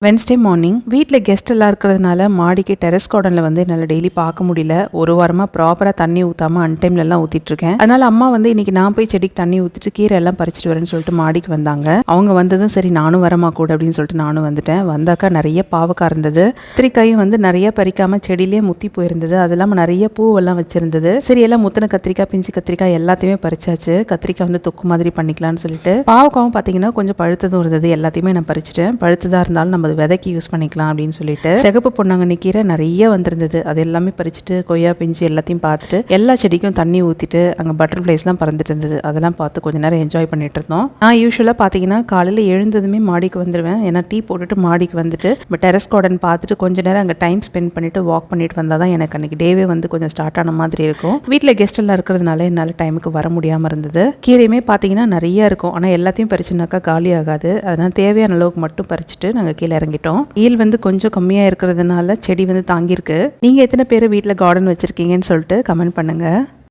Wednesday morning வீட்டில் guest எல்லாம் இருக்கிறதுனால மாடிக்கு டெரஸ் கார்டனில் வந்து என்னால் டெய்லி பார்க்க முடியல. ஒரு வாரமாக ப்ராப்பராக தண்ணி ஊற்றாமல் அன்டைம்லலாம் ஊற்றிட்டு இருக்கேன். அதனால அம்மா வந்து இன்னைக்கு நான் போய் செடிக்கு தண்ணி ஊற்றிட்டு கீரை எல்லாம் பறிச்சுட்டு வரேன்னு சொல்லிட்டு மாடிக்கு வந்தாங்க. அவங்க வந்ததும் சரி நானும் வரமா கூட அப்படின்னு சொல்லிட்டு நானும் வந்துட்டேன். வந்தாக்கா நிறைய பாவக்காய் இருந்தது. கத்திரிக்காயும் வந்து நிறைய பறிக்காமல் செடியிலே முத்தி போயிருந்தது. அது இல்லாமல் நிறைய பூவெல்லாம் வச்சிருந்தது. சரி எல்லாம் முத்தின கத்திரிக்காய் பிஞ்சு கத்திரிக்காய் எல்லாத்தையுமே பறிச்சாச்சு. கத்திரிக்காய் வந்து தொக்கு மாதிரி பண்ணிக்கலாம்னு சொல்லிட்டு பாவக்காவும் பார்த்தீங்கன்னா கொஞ்சம் பழுத்ததும் இருந்தது. எல்லாத்தையுமே நான் பறிச்சிட்டேன். பழுத்ததாக இருந்தாலும் நம்ம விதைக்கு யூஸ் பண்ணிக்கலாம் அப்படின்னு சொல்லிட்டு சிகப்பு பொன்னாங்கண்ணி கீரை நிறைய வந்திருந்தது. அது எல்லாமே பறிச்சுட்டு கொய்யா பிஞ்சு எல்லாத்தையும் பார்த்துட்டு எல்லா செடிக்கும் தண்ணி ஊற்றிட்டு அங்கே பட்டர்ஃப்ளைஸ்லாம் பறந்துட்டு இருந்தது. அதெல்லாம் பார்த்து கொஞ்சம் நேரம் என்ஜாய் பண்ணிட்டு இருந்தோம். நான் யூஸ்வலாக பார்த்தீங்கன்னா காலையில் எழுந்ததுமே மாடிக்கு வந்துடுவேன். ஏன்னா டீ போட்டுட்டு மாடிக்கு வந்துட்டு டெரஸ் கார்டன் பார்த்துட்டு கொஞ்சம் நேரம் அங்கே டைம் ஸ்பெண்ட் பண்ணிட்டு வாக் பண்ணிட்டு வந்தால் தான் எனக்கு அன்னைக்கு டேவே வந்து கொஞ்சம் ஸ்டார்ட் ஆன மாதிரி இருக்கும். வீட்டில் கெஸ்ட் எல்லாம் இருக்கிறதுனால என்னால் டைமுக்கு வர முடியாமல் இருந்தது. கீரையுமே பார்த்தீங்கன்னா நிறைய இருக்கும். ஆனால் எல்லாத்தையும் பறிச்சுனாக்கா காலி ஆகாது. அதனால் தேவையான அளவுக்கு மட்டும் பறிச்சுட்டு நாங்கள் கீழே இறங்கிட்டோம். ஈல் வந்து கொஞ்சம் கம்மியா இருக்கிறதுனால செடி வந்து தாங்கியிருக்கு. நீங்க எத்தனை பேர் வீட்டில் கார்டன் வச்சிருக்கீங்கன்னு சொல்லிட்டு கமெண்ட் பண்ணுங்க.